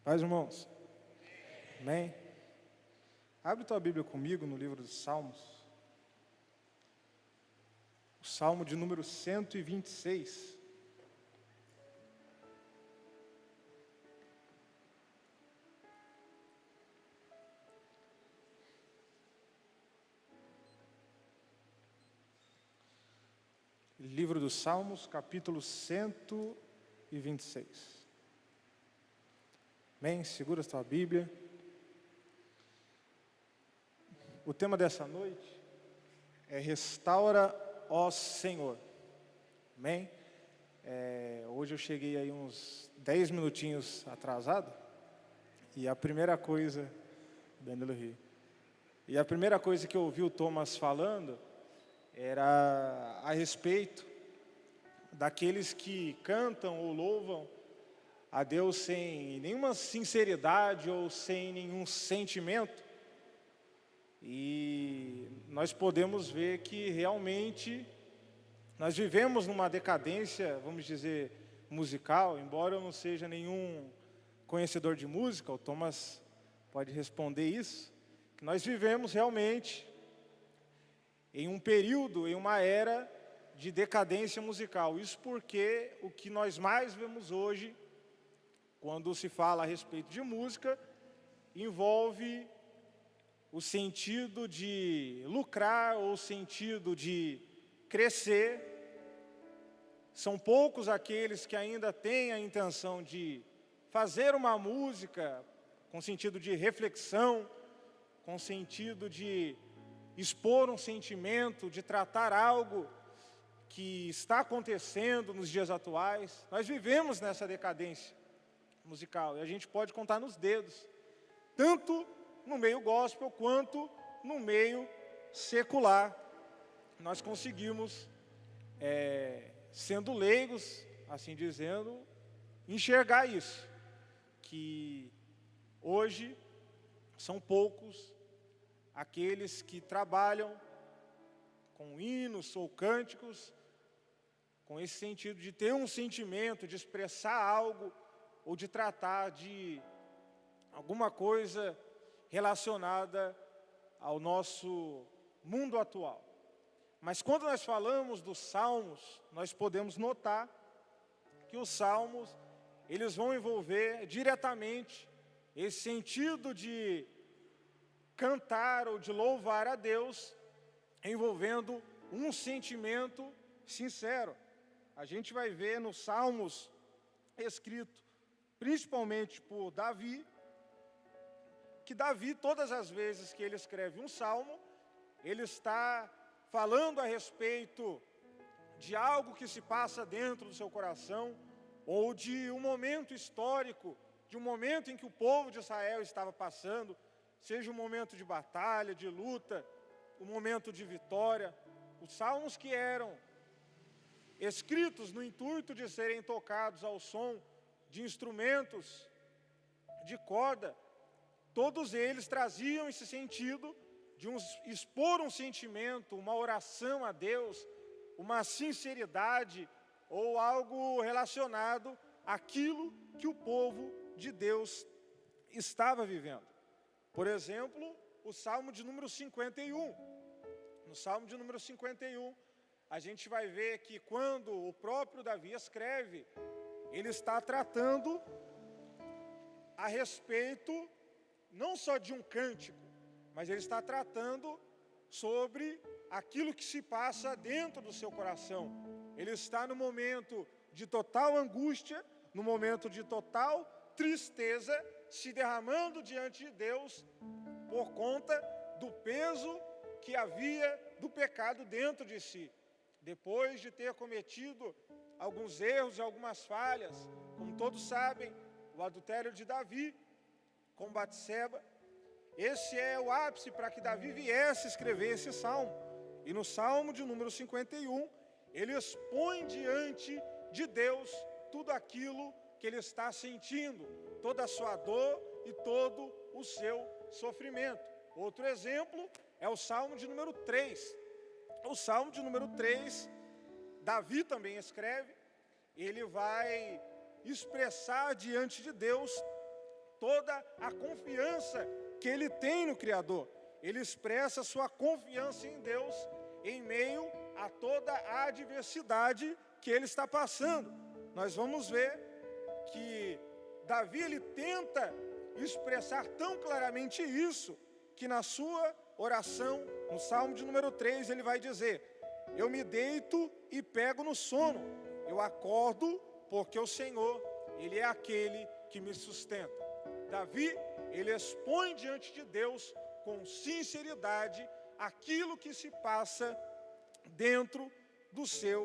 Paz, irmãos. Amém? Abre tua Bíblia comigo no livro dos Salmos. O Salmo de número 126. Livro dos Salmos, capítulo 126. Amém? Segura a tua Bíblia. O tema dessa noite é Restaura, ó Senhor. Amém? Hoje eu cheguei aí uns 10 minutinhos atrasado. E a primeira coisa, Danilo Rio, e a primeira coisa que eu ouvi o Thomas falando era a respeito daqueles que cantam ou louvam a Deus sem nenhuma sinceridade ou sem nenhum sentimento. E nós podemos ver que realmente nós vivemos numa decadência, vamos dizer, musical, embora eu não seja nenhum conhecedor de música, o Thomas pode responder isso, que nós vivemos realmente em um período, em uma era de decadência musical. Isso porque o que nós mais vemos hoje, quando se fala a respeito de música, envolve o sentido de lucrar ou o sentido de crescer. São poucos aqueles que ainda têm a intenção de fazer uma música com sentido de reflexão, com sentido de expor um sentimento, de tratar algo que está acontecendo nos dias atuais. Nós vivemos nessa decadência musical e a gente pode contar nos dedos, tanto no meio gospel quanto no meio secular. Nós conseguimos, sendo leigos, assim dizendo, enxergar isso, que hoje são poucos aqueles que trabalham com hinos ou cânticos, com esse sentido de ter um sentimento, de expressar algo, ou de tratar de alguma coisa relacionada ao nosso mundo atual. Mas quando nós falamos dos salmos, nós podemos notar que os salmos, eles vão envolver diretamente esse sentido de cantar ou de louvar a Deus, envolvendo um sentimento sincero. A gente vai ver nos Salmos escrito principalmente por Davi, que Davi, todas as vezes que ele escreve um salmo, ele está falando a respeito de algo que se passa dentro do seu coração, ou de um momento histórico, de um momento em que o povo de Israel estava passando, seja um momento de batalha, de luta, um momento de vitória. Os salmos que eram escritos no intuito de serem tocados ao som de instrumentos de corda, todos eles traziam esse sentido de expor um sentimento, uma oração a Deus, uma sinceridade ou algo relacionado àquilo que o povo de Deus estava vivendo. Por exemplo, o Salmo de número 51. No Salmo de número 51, a gente vai ver que quando o próprio Davi escreve, ele está tratando a respeito não só de um cântico, mas ele está tratando sobre aquilo que se passa dentro do seu coração. Ele está no momento de total angústia, no momento de total tristeza, se derramando diante de Deus por conta do peso que havia do pecado dentro de si. Depois de ter cometido alguns erros e algumas falhas, como todos sabem, o adultério de Davi com Batseba, esse é o ápice para que Davi viesse escrever esse salmo. E no Salmo de número 51, ele expõe diante de Deus tudo aquilo que ele está sentindo, toda a sua dor e todo o seu sofrimento. Outro exemplo é o Salmo de número 3. O Salmo de número 3, Davi também escreve, ele vai expressar diante de Deus toda a confiança que ele tem no Criador. Ele expressa sua confiança em Deus em meio a toda a adversidade que ele está passando. Nós vamos ver que Davi, ele tenta expressar tão claramente isso, que na sua oração, no Salmo de número 3, ele vai dizer: eu me deito e pego no sono, eu acordo porque o Senhor, ele é aquele que me sustenta. Davi, ele expõe diante de Deus com sinceridade aquilo que se passa dentro do seu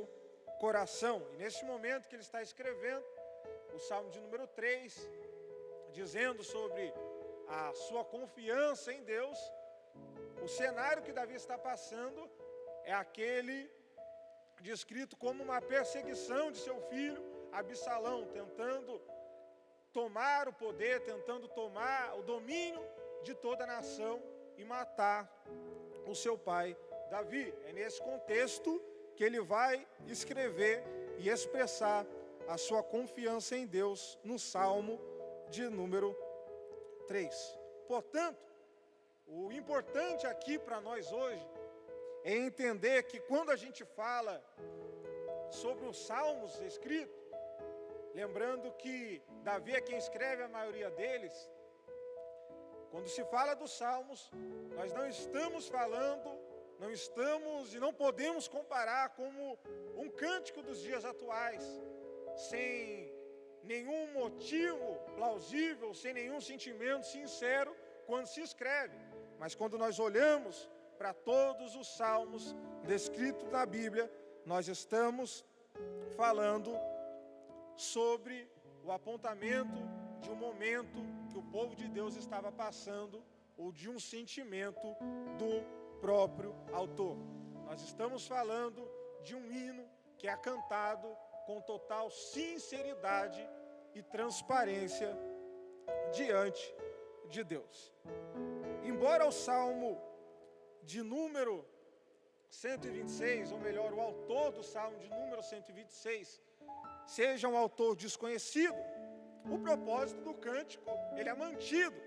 coração. E nesse momento que ele está escrevendo o Salmo de número 3, dizendo sobre a sua confiança em Deus, o cenário que Davi está passando é aquele descrito como uma perseguição de seu filho Absalão, tentando tomar o poder, tentando tomar o domínio de toda a nação e matar o seu pai Davi. É nesse contexto que ele vai escrever e expressar a sua confiança em Deus no Salmo de número 3. Portanto, o importante aqui para nós hoje é entender que quando a gente fala sobre os salmos escritos, lembrando que Davi é quem escreve a maioria deles, quando se fala dos salmos, nós não estamos falando, não estamos e não podemos comparar como um cântico dos dias atuais, sem nenhum motivo plausível, sem nenhum sentimento sincero quando se escreve. Mas quando nós olhamos para todos os salmos descritos na Bíblia, nós estamos falando sobre o apontamento de um momento que o povo de Deus estava passando, ou de um sentimento do próprio autor. Nós estamos falando de um hino que é cantado com total sinceridade e transparência diante de Deus. Embora o Salmo de número 126, ou melhor, o autor do Salmo de número 126, seja um autor desconhecido, o propósito do cântico, ele é mantido,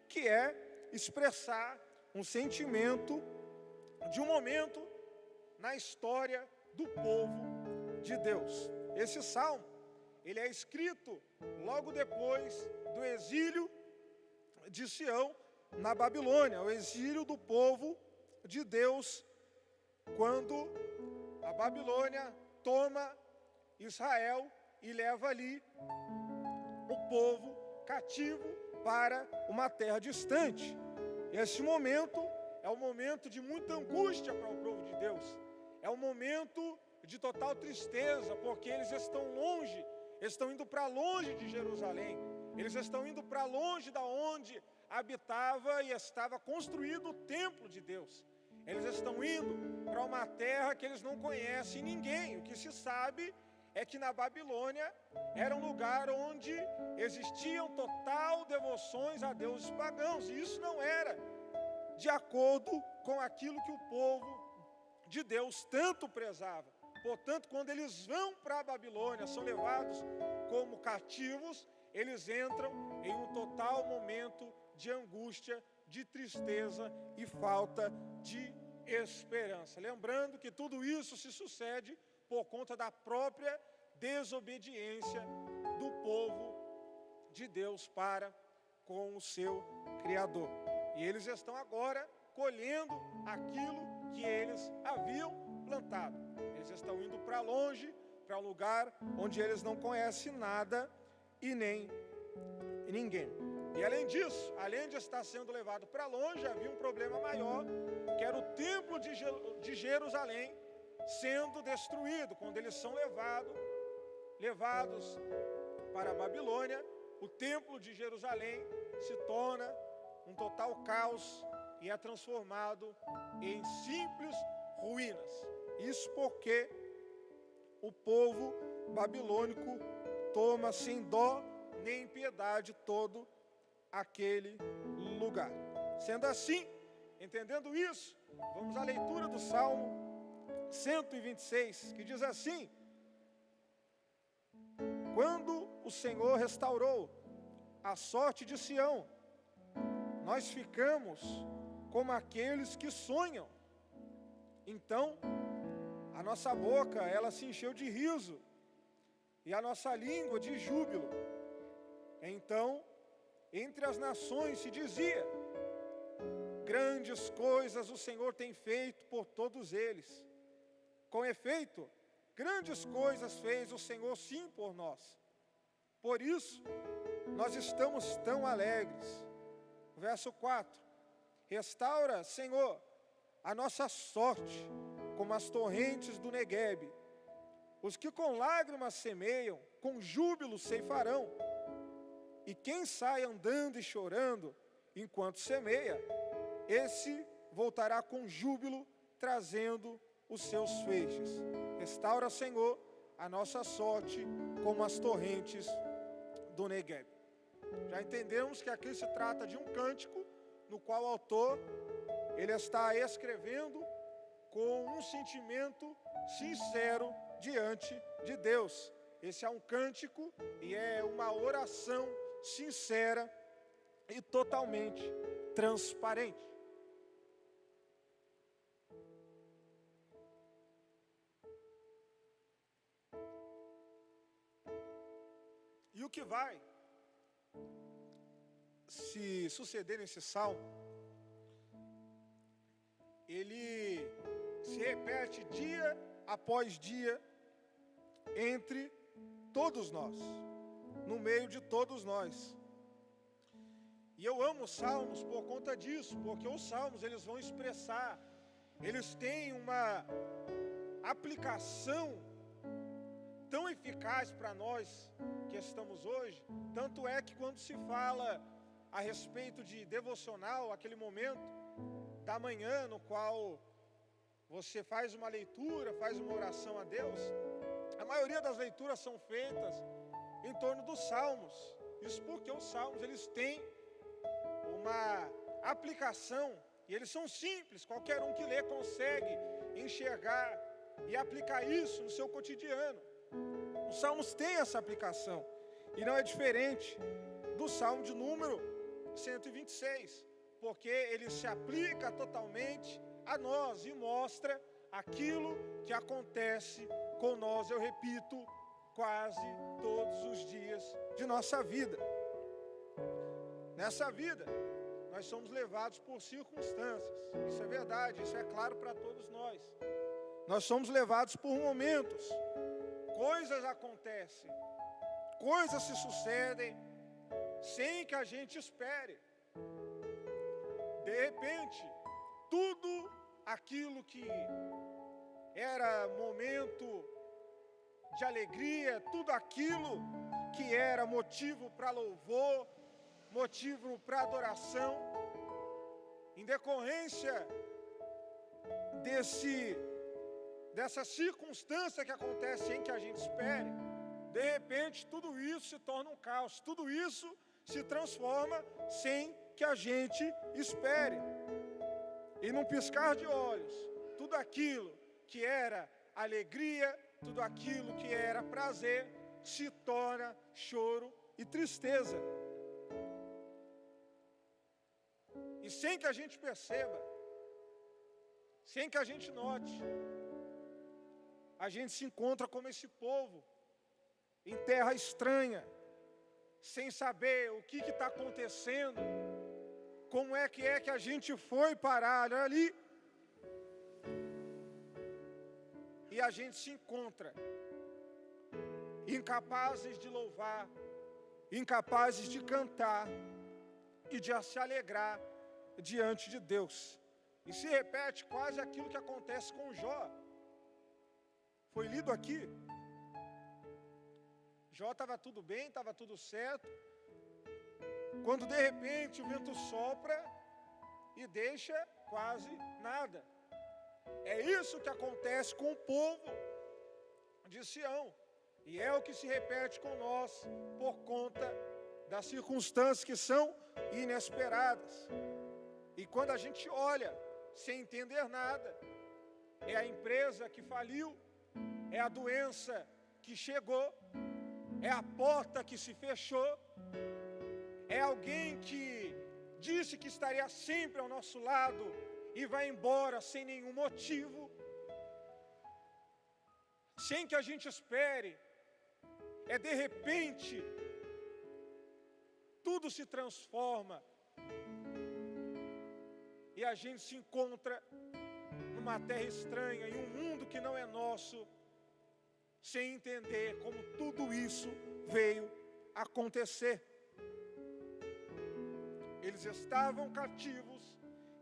que é expressar um sentimento de um momento na história do povo de Deus. Esse salmo, ele é escrito logo depois do exílio de Sião na Babilônia, o exílio do povo de Deus, quando a Babilônia toma Israel e leva ali o povo cativo para uma terra distante. Esse momento é um momento de muita angústia para o povo de Deus. É um momento de total tristeza, porque eles estão longe, estão indo para longe de Jerusalém. Eles estão indo para longe da onde habitava e estava construído o templo de Deus. Eles estão indo para uma terra que eles não conhecem ninguém. O que se sabe é que na Babilônia era um lugar onde existiam total devoções a deuses pagãos. E isso não era de acordo com aquilo que o povo de Deus tanto prezava. Portanto, quando eles vão para a Babilônia, são levados como cativos, eles entram em um total momento de angústia, de tristeza e falta de esperança. Lembrando que tudo isso se sucede por conta da própria desobediência do povo de Deus para com o seu Criador. E eles estão agora colhendo aquilo que eles haviam plantado. Eles estão indo para longe, para um lugar onde eles não conhecem nada e nem ninguém. E além disso, além de estar sendo levado para longe, havia um problema maior, que era o templo de Jerusalém sendo destruído. Quando eles são levados para a Babilônia, o templo de Jerusalém se torna um total caos e é transformado em simples ruínas. Isso porque o povo babilônico toma sem dó nem piedade todo aquele lugar. Sendo assim, entendendo isso, vamos à leitura do Salmo 126, que diz assim: quando o Senhor restaurou a sorte de Sião. Nós ficamos como aqueles que sonham. Então, a nossa boca, ela se encheu de riso, e a nossa língua de júbilo. Então, entre as nações se dizia: grandes coisas o Senhor tem feito por todos eles. Com efeito, grandes coisas fez o Senhor sim por nós. Por isso, nós estamos tão alegres. Verso 4. Restaura, Senhor, a nossa sorte, como as torrentes do Neguebe. Os que com lágrimas semeiam, com júbilo ceifarão. E quem sai andando e chorando, enquanto semeia, esse voltará com júbilo, trazendo os seus feixes. Restaura, Senhor, a nossa sorte, como as torrentes do Neguebe. Já entendemos que aqui se trata de um cântico, no qual o autor, ele está escrevendo com um sentimento sincero diante de Deus. Esse é um cântico e é uma oração sincera e totalmente transparente. E o que vai se suceder nesse salmo, ele se repete dia após dia entre todos nós, no meio de todos nós. E eu amo os salmos por conta disso, porque os salmos eles vão expressar, eles têm uma aplicação tão eficaz para nós que estamos hoje. Tanto é que quando se fala a respeito de devocional, aquele momento da manhã no qual você faz uma leitura, faz uma oração a Deus, a maioria das leituras são feitas em torno dos salmos. Isso porque os salmos eles têm uma aplicação e eles são simples, qualquer um que lê consegue enxergar e aplicar isso no seu cotidiano. Os salmos têm essa aplicação e não é diferente do salmo de número 126, porque ele se aplica totalmente a nós e mostra aquilo que acontece com nós, eu repito, quase todos os dias de nossa vida. Nessa vida, nós somos levados por circunstâncias, isso é verdade, isso é claro para todos nós. Nós somos levados por momentos, coisas acontecem, coisas se sucedem sem que a gente espere. De repente, tudo aquilo que era momento de alegria, tudo aquilo que era motivo para louvor, motivo para adoração, em decorrência dessa circunstância que acontece sem que a gente espere, de repente tudo isso se torna um caos, tudo isso se transforma sem que a gente espere. E num piscar de olhos, tudo aquilo que era alegria, tudo aquilo que era prazer, se torna choro e tristeza. E sem que a gente perceba, sem que a gente note, a gente se encontra como esse povo, em terra estranha, sem saber o que está acontecendo, como é que a gente foi parar ali. E a gente se encontra incapazes de louvar, incapazes de cantar e de se alegrar diante de Deus. E se repete quase aquilo que acontece com Jó. Foi lido aqui. Jó estava tudo bem, estava tudo certo, quando de repente o vento sopra e deixa quase nada. É isso que acontece com o povo de Sião, e é o que se repete com nós por conta das circunstâncias que são inesperadas. E quando a gente olha sem entender nada, é a empresa que faliu, é a doença que chegou, é a porta que se fechou, é alguém que disse que estaria sempre ao nosso lado e vai embora sem nenhum motivo, sem que a gente espere. De repente, tudo se transforma e a gente se encontra numa terra estranha, em um mundo que não é nosso, sem entender como tudo isso veio acontecer. Eles estavam cativos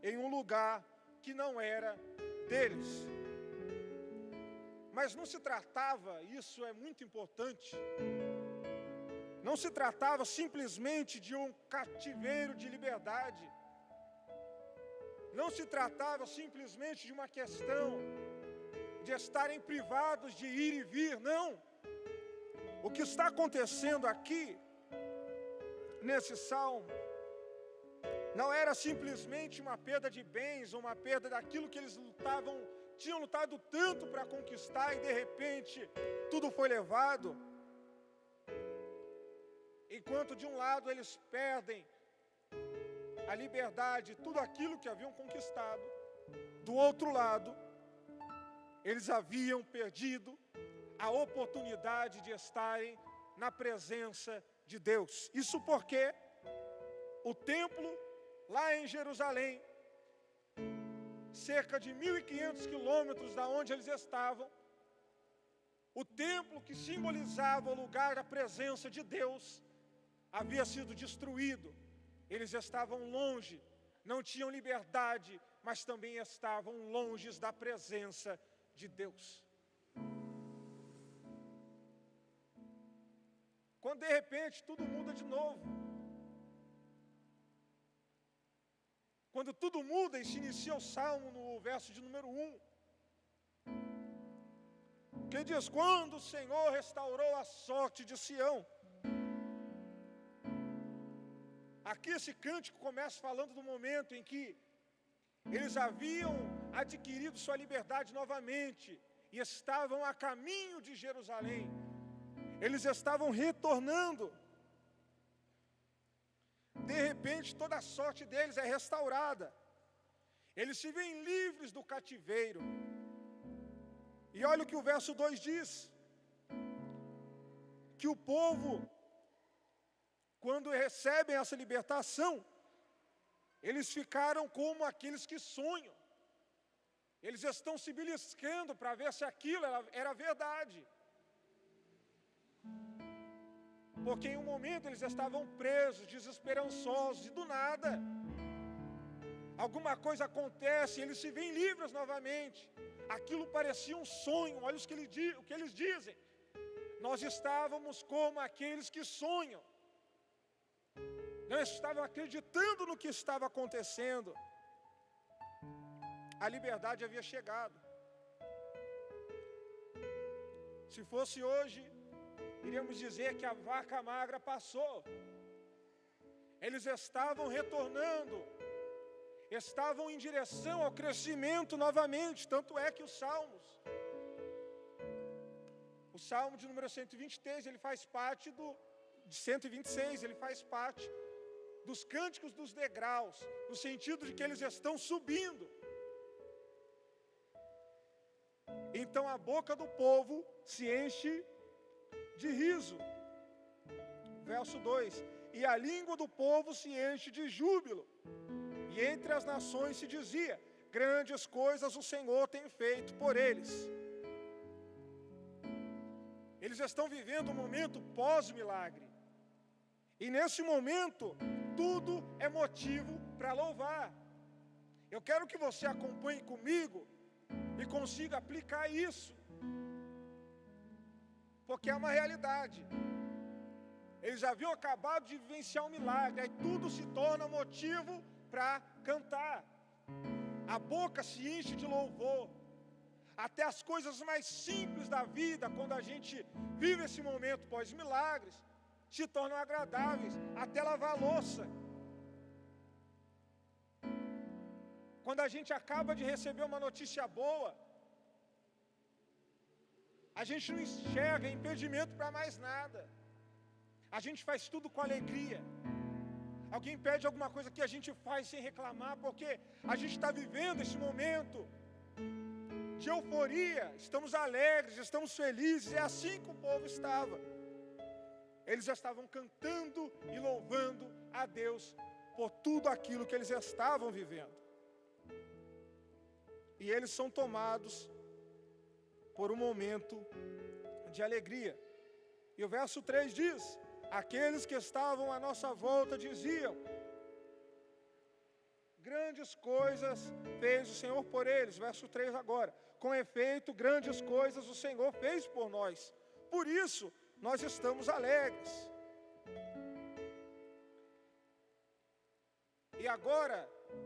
em um lugar que não era deles. Mas não se tratava, isso é muito importante, não se tratava simplesmente de um cativeiro de liberdade. Não se tratava simplesmente de uma questão de estarem privados de ir e vir, não. O que está acontecendo aqui, nesse salmo, não era simplesmente uma perda de bens, ou uma perda daquilo que eles tinham lutado tanto para conquistar e de repente tudo foi levado. Enquanto de um lado eles perdem a liberdade, tudo aquilo que haviam conquistado, do outro lado, eles haviam perdido a oportunidade de estarem na presença de Deus. Isso porque o templo, lá em Jerusalém, cerca de 1.500 quilômetros da onde eles estavam, o templo que simbolizava o lugar da presença de Deus, havia sido destruído. Eles estavam longe, não tinham liberdade, mas também estavam longe da presença de Deus. Quando de repente tudo muda de novo, quando tudo muda e se inicia o salmo no verso de número 1, que diz: quando o Senhor restaurou a sorte de Sião. Aqui esse cântico começa falando do momento em que eles haviam adquirido sua liberdade novamente e estavam a caminho de Jerusalém. Eles estavam retornando. De repente toda a sorte deles é restaurada. Eles se veem livres do cativeiro. E olha o que o verso 2 diz: que o povo, quando recebem essa libertação, eles ficaram como aqueles que sonham. Eles estão se beliscando para ver se aquilo era verdade. Porque em um momento eles estavam presos, desesperançosos, e do nada, alguma coisa acontece, eles se veem livres novamente. Aquilo parecia um sonho. Olha o que eles dizem: nós estávamos como aqueles que sonham. Não estavam acreditando no que estava acontecendo. A liberdade havia chegado. Se fosse hoje, iríamos dizer que a vaca magra passou. Eles estavam retornando, estavam em direção ao crescimento novamente. Tanto é que o Salmo de número 123, ele faz parte de 126, ele faz parte dos cânticos dos degraus, no sentido de que eles estão subindo. Então a boca do povo se enche de riso. Verso 2: e a língua do povo se enche de júbilo, e entre as nações se dizia: grandes coisas o Senhor tem feito por eles. Eles estão vivendo um momento pós-milagre, e nesse momento tudo é motivo para louvar. Eu quero que você acompanhe comigo e consiga aplicar isso, porque é uma realidade. Eles haviam acabado de vivenciar um milagre, aí tudo se torna motivo para cantar. A boca se enche de louvor. Até as coisas mais simples da vida, quando a gente vive esse momento pós-milagres, se tornam agradáveis. Até lavar a louça. Quando a gente acaba de receber uma notícia boa, a gente não enxerga impedimento para mais nada. A gente faz tudo com alegria. Alguém pede alguma coisa que a gente faz sem reclamar, porque a gente está vivendo esse momento de euforia, estamos alegres, estamos felizes, é assim que o povo estava. Eles já estavam cantando e louvando a Deus por tudo aquilo que eles estavam vivendo. E eles são tomados por um momento de alegria. E o verso 3 diz: aqueles que estavam à nossa volta diziam: grandes coisas fez o Senhor por eles. Verso 3 agora: com efeito, grandes coisas o Senhor fez por nós, por isso nós estamos alegres. E agora,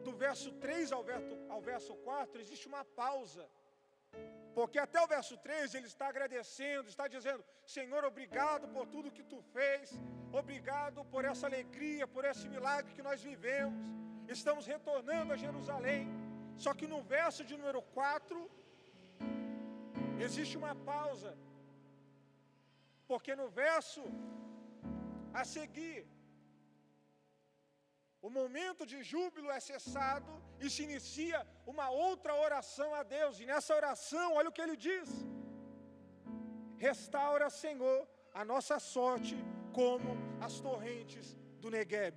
do verso 3 ao verso 4, existe uma pausa. Porque até o verso 3 ele está agradecendo, está dizendo: Senhor, obrigado por tudo que Tu fez, obrigado por essa alegria, por esse milagre que nós vivemos, estamos retornando a Jerusalém. Só que no verso de número 4, existe uma pausa, porque no verso a seguir, o momento de júbilo é cessado e se inicia uma outra oração a Deus. E nessa oração, olha o que ele diz: restaura, Senhor, a nossa sorte como as torrentes do Negueb.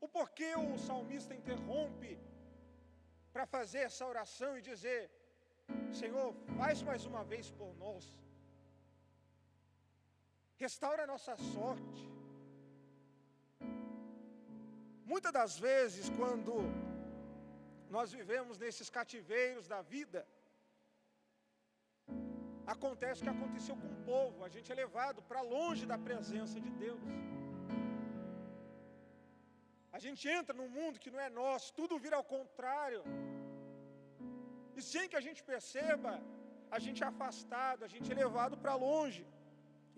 O porquê o salmista interrompe para fazer essa oração e dizer: Senhor, faz mais uma vez por nós, restaura a nossa sorte. Muitas das vezes, quando nós vivemos nesses cativeiros da vida, acontece o que aconteceu com o povo. A gente é levado para longe da presença de Deus. A gente entra num mundo que não é nosso, tudo vira ao contrário. E sem que a gente perceba, a gente é afastado, a gente é levado para longe.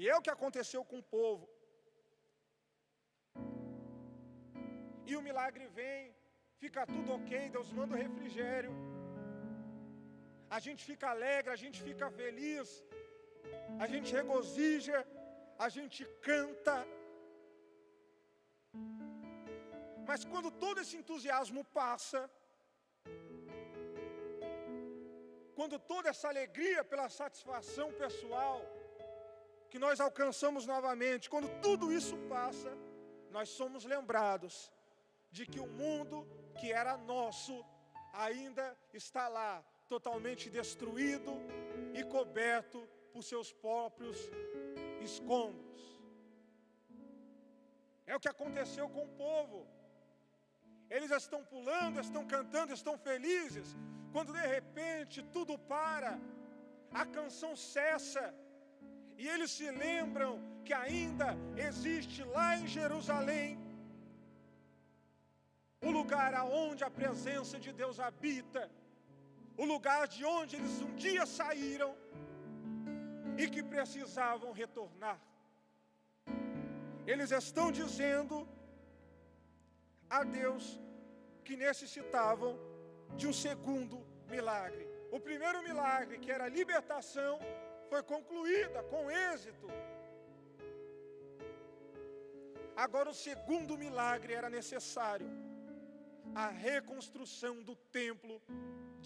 E é o que aconteceu com o povo. E o milagre vem, fica tudo ok, Deus manda o refrigério. A gente fica alegre, a gente fica feliz, a gente regozija, a gente canta. Mas quando todo esse entusiasmo passa, quando toda essa alegria pela satisfação pessoal que nós alcançamos novamente, quando tudo isso passa, nós somos lembrados de que o mundo que era nosso ainda está lá, totalmente destruído e coberto por seus próprios escombros. É o que aconteceu com o povo. Eles estão pulando, estão cantando, estão felizes, quando de repente tudo para, a canção cessa, e eles se lembram que ainda existe lá em Jerusalém o lugar aonde a presença de Deus habita, o lugar de onde eles um dia saíram e que precisavam retornar. Eles estão dizendo a Deus que necessitavam de um segundo milagre. O primeiro milagre, que era a libertação, foi concluída com êxito. Agora o segundo milagre era necessário: a reconstrução do templo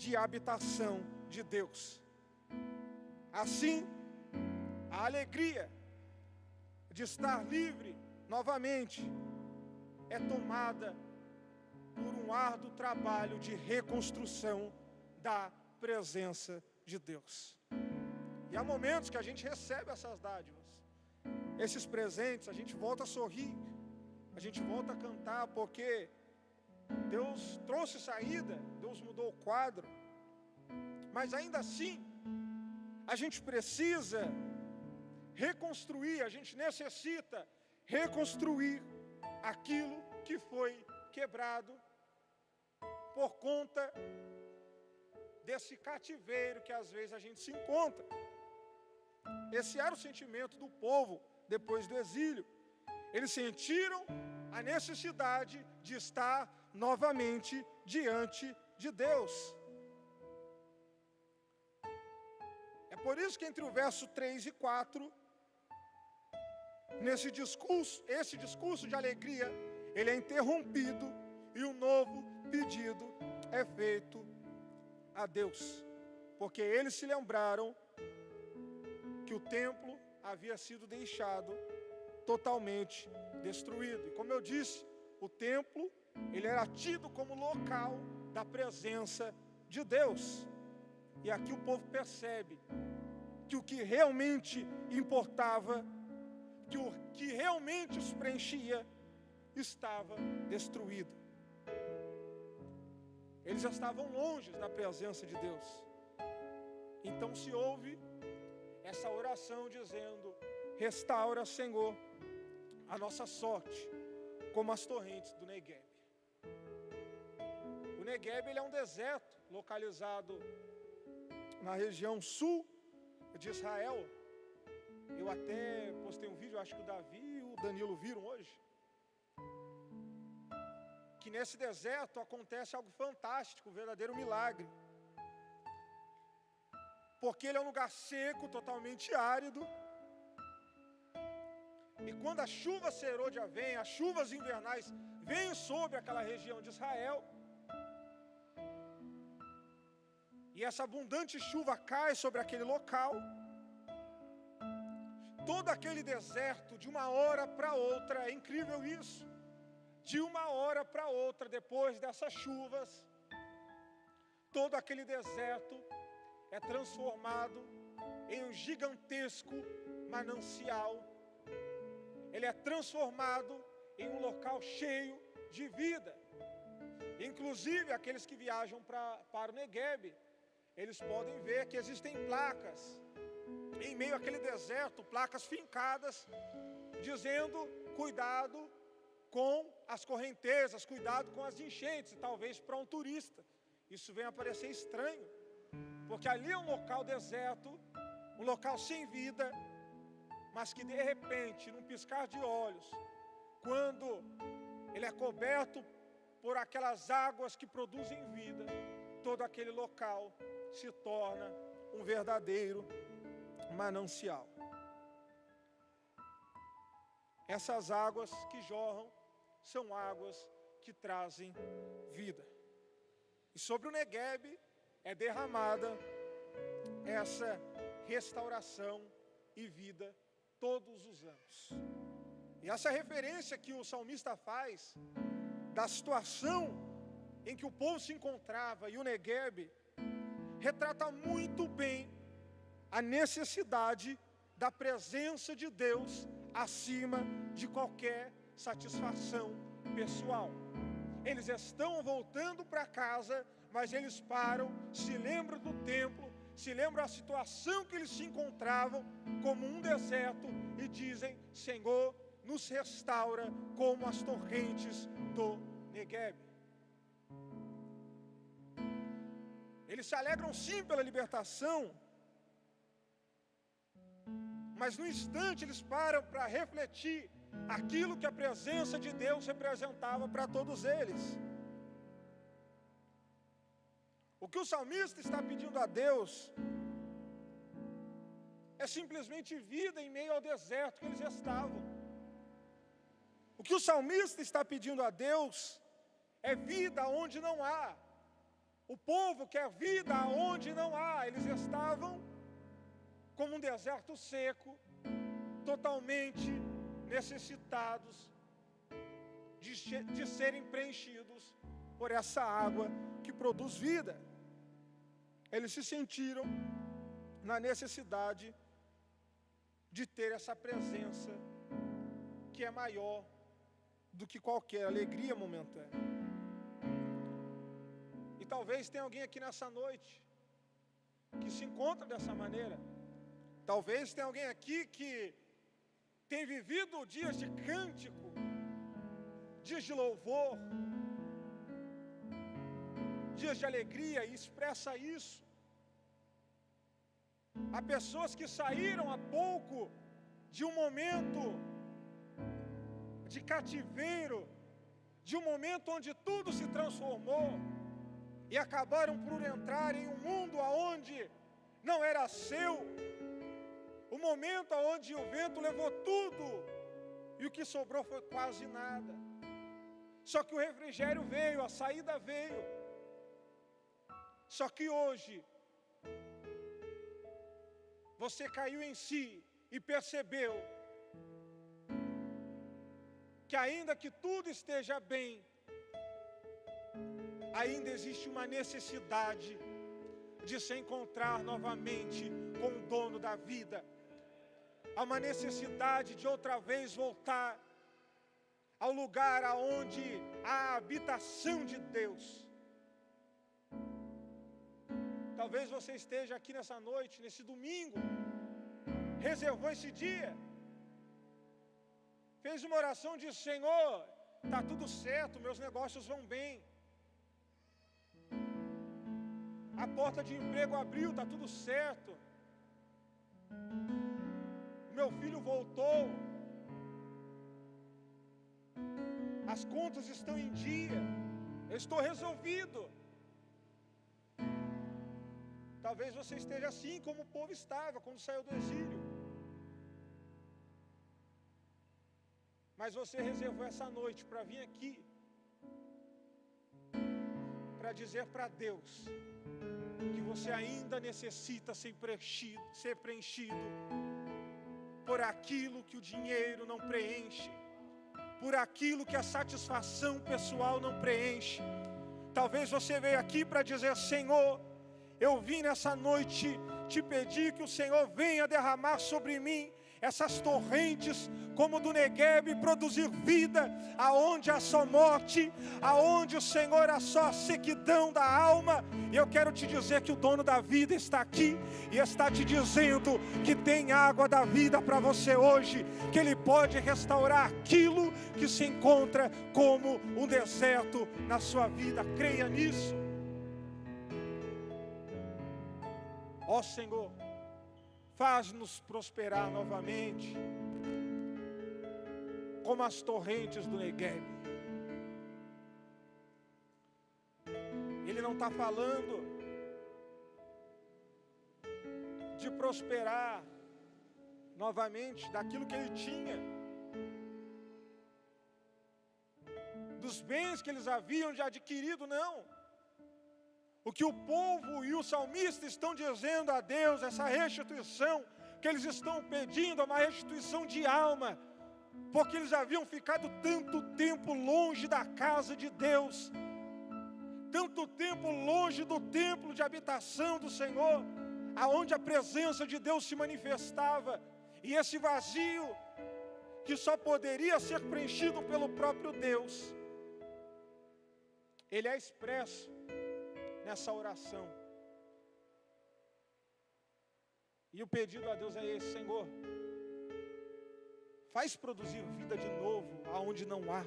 de habitação de Deus. Assim, a alegria de estar livre novamente é tomada por um árduo trabalho de reconstrução da presença de Deus. E há momentos que a gente recebe essas dádivas, esses presentes, a gente volta a sorrir, a gente volta a cantar, porque Deus trouxe saída, Deus mudou o quadro. Mas ainda assim, a gente precisa reconstruir, a gente necessita reconstruir aquilo que foi quebrado por conta desse cativeiro que às vezes a gente se encontra. Esse era o sentimento do povo depois do exílio. Eles sentiram a necessidade de estar novamente diante de Deus. É Por isso que entre o verso 3 e 4, esse discurso de alegria, ele é interrompido e um novo pedido é feito a Deus. Porque eles se lembraram que o templo havia sido deixado totalmente destruído. E como eu disse, o templo, ele era tido como local da presença de Deus. E aqui o povo percebe que o que realmente importava, que o que realmente os preenchia, estava destruído. Eles já estavam longe da presença de Deus. Então se ouve essa oração dizendo: restaura, Senhor, a nossa sorte, como as torrentes do Negueb. O Negueb, ele é um deserto localizado na região sul de Israel. Eu até postei um vídeo, acho que o Davi e o Danilo viram hoje, que nesse deserto acontece algo fantástico, um verdadeiro milagre. Porque ele é um lugar seco, totalmente árido. E quando a chuva serôdia vem, as chuvas invernais vêm sobre aquela região de Israel, e essa abundante chuva cai sobre aquele local, todo aquele deserto, de uma hora para outra, é incrível isso, de uma hora para outra, depois dessas chuvas, todo aquele deserto é transformado em um gigantesco manancial. Ele é transformado em um local cheio de vida. Inclusive, aqueles que viajam para o Negueb, eles podem ver que existem placas, em meio àquele deserto, placas fincadas, dizendo: cuidado com as correntezas, cuidado com as enchentes. E talvez para um turista isso venha a parecer estranho, porque ali é um local deserto, um local sem vida, mas que de repente, num piscar de olhos, quando ele é coberto por aquelas águas que produzem vida, todo aquele local se torna um verdadeiro manancial. Essas águas que jorram são águas que trazem vida. E sobre o Negueb é derramada essa restauração e vida todos os anos. E essa referência que o salmista faz da situação em que o povo se encontrava e o Negueb, retrata muito bem a necessidade da presença de Deus acima de qualquer satisfação pessoal. Eles estão voltando para casa, mas eles param, se lembram do templo, se lembram da situação que eles se encontravam, como um deserto, e dizem: Senhor, nos restaura como as torrentes do Negueb. Eles se alegram sim pela libertação, mas no instante eles param para refletir aquilo que a presença de Deus representava para todos eles. O que o salmista está pedindo a Deus é simplesmente vida em meio ao deserto que eles estavam. O que o salmista está pedindo a Deus é vida onde não há. O povo quer vida onde não há. Eles estavam como um deserto seco, totalmente necessitados de serem preenchidos por essa água que produz vida. Eles se sentiram na necessidade de ter essa presença que é maior do que qualquer alegria momentânea. E talvez tenha alguém aqui nessa noite que se encontra dessa maneira. Talvez tenha alguém aqui que tem vivido dias de cântico, dias de louvor, dias de alegria, e expressa isso. Há pessoas que saíram há pouco de um momento de cativeiro, de um momento onde tudo se transformou, e acabaram por entrar em um mundo onde não era seu. O momento onde o vento levou tudo e o que sobrou foi quase nada. Só que o refrigério veio, a saída veio. Só que hoje você caiu em si e percebeu que ainda que tudo esteja bem, ainda existe uma necessidade de se encontrar novamente com o dono da vida. Há uma necessidade de outra vez voltar ao lugar aonde há a habitação de Deus. Talvez você esteja aqui nessa noite, nesse domingo, reservou esse dia, fez uma oração e disse: Senhor, está tudo certo, meus negócios vão bem, a porta de emprego abriu, está tudo certo, meu filho voltou, as contas estão em dia, eu estou resolvido. Talvez você esteja assim como o povo estava quando saiu do exílio. Mas você reservou essa noite para vir aqui, para dizer para Deus que você ainda necessita ser preenchido por aquilo que o dinheiro não preenche, por aquilo que a satisfação pessoal não preenche. Talvez você veio aqui para dizer: Senhor, eu vim nessa noite te pedir que o Senhor venha derramar sobre mim essas torrentes como do Negueb, produzir vida aonde há só morte, aonde o Senhor há só sequidão da alma. E eu quero te dizer que o dono da vida está aqui e está te dizendo que tem água da vida para você hoje, que Ele pode restaurar aquilo que se encontra como um deserto na sua vida. Creia nisso. Ó Senhor, faz-nos prosperar novamente, como as torrentes do Negueb. Ele não está falando de prosperar novamente daquilo que ele tinha, dos bens que eles haviam já adquirido, não. O que o povo e o salmista estão dizendo a Deus, essa restituição que eles estão pedindo, é uma restituição de alma, porque eles haviam ficado tanto tempo longe da casa de Deus, tanto tempo longe do templo de habitação do Senhor, aonde a presença de Deus se manifestava, e esse vazio, que só poderia ser preenchido pelo próprio Deus, ele é expresso nessa oração. E o pedido a Deus é esse: Senhor, faz produzir vida de novo aonde não há.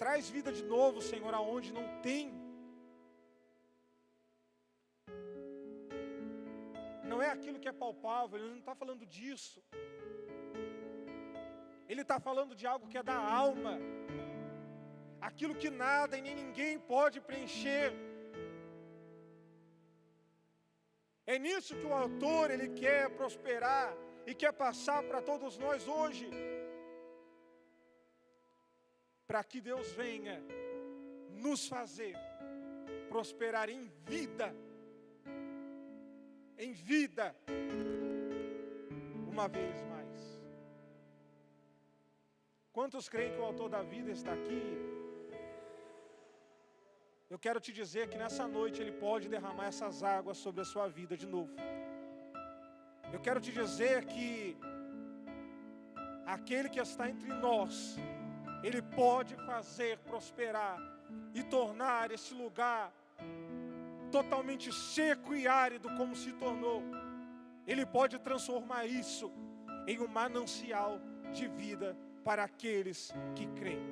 Traz vida de novo, Senhor, aonde não tem. Não é aquilo que é palpável, Ele não está falando disso. Ele está falando de algo que é da alma, aquilo que nada e nem ninguém pode preencher. É nisso que o autor, ele quer prosperar e quer passar para todos nós hoje, para que Deus venha nos fazer prosperar em vida, uma vez mais. Quantos creem que o autor da vida está aqui? Eu quero te dizer que nessa noite Ele pode derramar essas águas sobre a sua vida de novo. Eu quero te dizer que aquele que está entre nós, Ele pode fazer prosperar e tornar esse lugar totalmente seco e árido como se tornou. Ele pode transformar isso em um manancial de vida para aqueles que creem.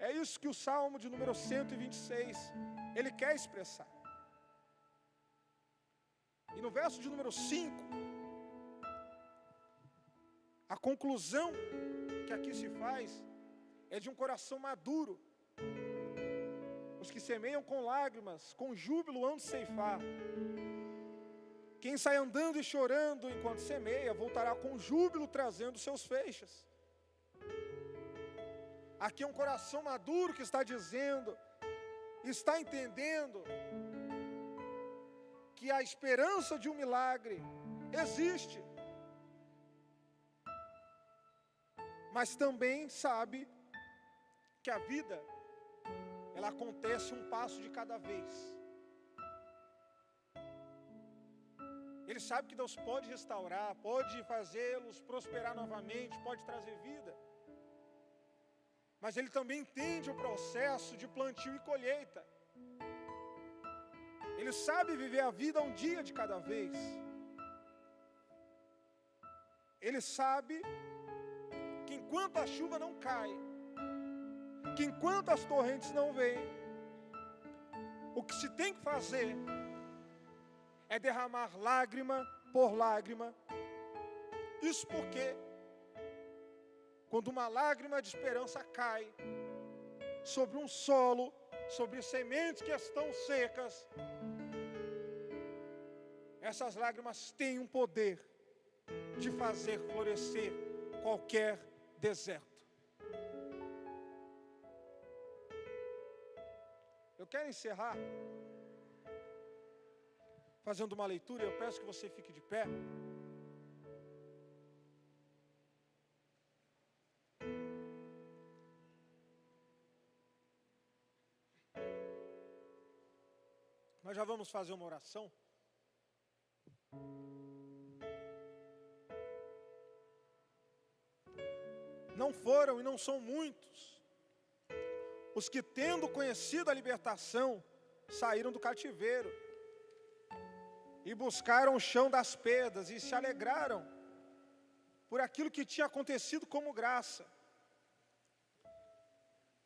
É isso que o Salmo de número 126, ele quer expressar. E no verso de número 5, a conclusão que aqui se faz é de um coração maduro. Os que semeiam com lágrimas, com júbilo hão de ceifar. Quem sai andando e chorando enquanto semeia, voltará com júbilo trazendo seus feixes. Aqui é um coração maduro que está dizendo, está entendendo que a esperança de um milagre existe, mas também sabe que a vida, ela acontece um passo de cada vez. Ele sabe que Deus pode restaurar, pode fazê-los prosperar novamente, pode trazer vida. Mas ele também entende o processo de plantio e colheita. Ele sabe viver a vida um dia de cada vez. Ele sabe que enquanto a chuva não cai, que enquanto as torrentes não vêm, o que se tem que fazer é derramar lágrima por lágrima. Isso porque quando uma lágrima de esperança cai sobre um solo, sobre sementes que estão secas, essas lágrimas têm um poder de fazer florescer qualquer deserto. Eu quero encerrar fazendo uma leitura. Eu peço que você fique de pé. Nós já vamos fazer uma oração. Não foram e não são muitos os que, tendo conhecido a libertação, saíram do cativeiro e buscaram o chão das pedras e se alegraram por aquilo que tinha acontecido como graça.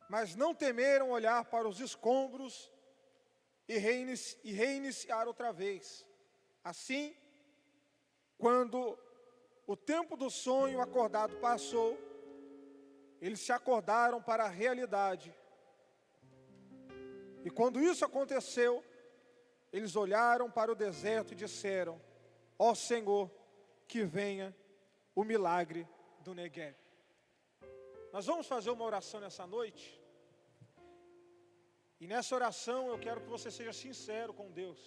Mas não temeram olhar para os escombros e reiniciar outra vez. Assim, quando o tempo do sonho acordado passou, eles se acordaram para a realidade. E quando isso aconteceu, eles olharam para o deserto e disseram: ó Senhor, que venha o milagre do Negueb. Nós vamos fazer uma oração nessa noite. E nessa oração eu quero que você seja sincero com Deus.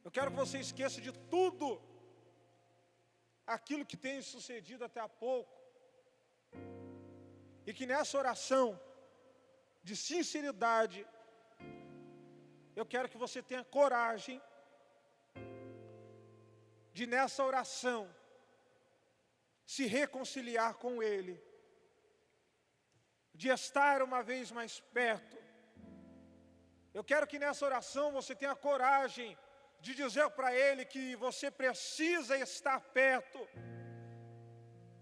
Eu quero que você esqueça de tudo aquilo que tem sucedido até há pouco. E que nessa oração de sinceridade, eu quero que você tenha coragem de nessa oração se reconciliar com Ele, de estar uma vez mais perto. Eu quero que nessa oração você tenha coragem de dizer para Ele que você precisa estar perto,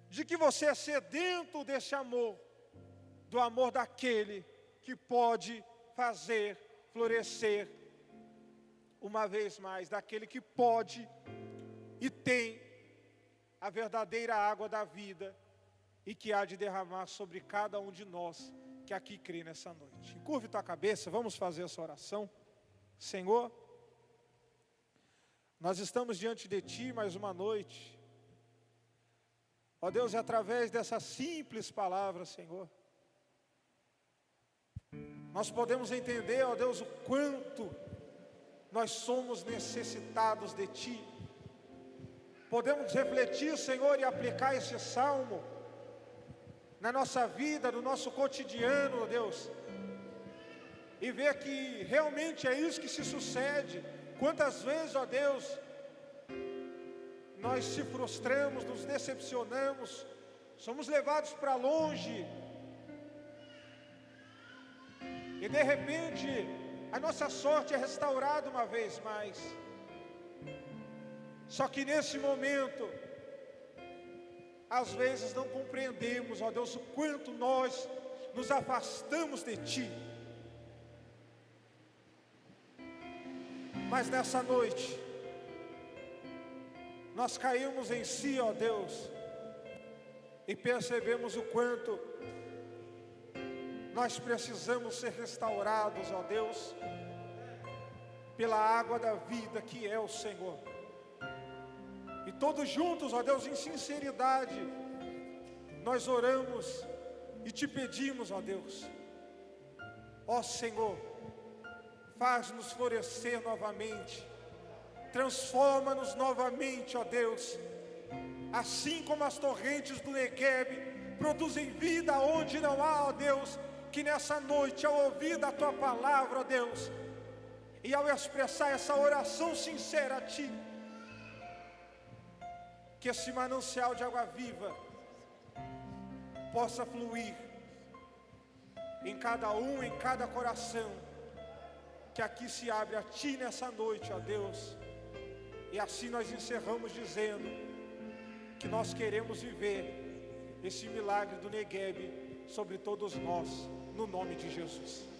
de que você é sedento desse amor, do amor daquele que pode fazer florescer uma vez mais, daquele que pode e tem a verdadeira água da vida e que há de derramar sobre cada um de nós que aqui crê nessa noite. Curve tua cabeça, vamos fazer essa oração. Senhor, nós estamos diante de Ti mais uma noite. Ó Deus, é através dessa simples palavra, Senhor, nós podemos entender, ó Deus, o quanto nós somos necessitados de Ti. Podemos refletir, Senhor, e aplicar esse salmo na nossa vida, no nosso cotidiano, ó Deus, e ver que realmente é isso que se sucede. Quantas vezes, ó Deus, nós se frustramos, nos decepcionamos, somos levados para longe, e de repente a nossa sorte é restaurada uma vez mais. Só que nesse momento, às vezes não compreendemos, ó Deus, o quanto nós nos afastamos de Ti. Mas nessa noite, nós caímos em si, ó Deus, e percebemos o quanto Nós precisamos ser restaurados, ó Deus, pela água da vida que é o Senhor. E todos juntos, ó Deus, em sinceridade, nós oramos e te pedimos, ó Deus, ó Senhor, faz-nos florescer novamente, transforma-nos novamente, ó Deus, assim como as torrentes do Negueb produzem vida onde não há, ó Deus, que nessa noite, ao ouvir da Tua palavra, ó Deus, e ao expressar essa oração sincera a Ti, que esse manancial de água viva possa fluir em cada um, em cada coração, que aqui se abre a Ti nessa noite, ó Deus. E assim nós encerramos dizendo que nós queremos viver esse milagre do Negueb sobre todos nós, no nome de Jesus.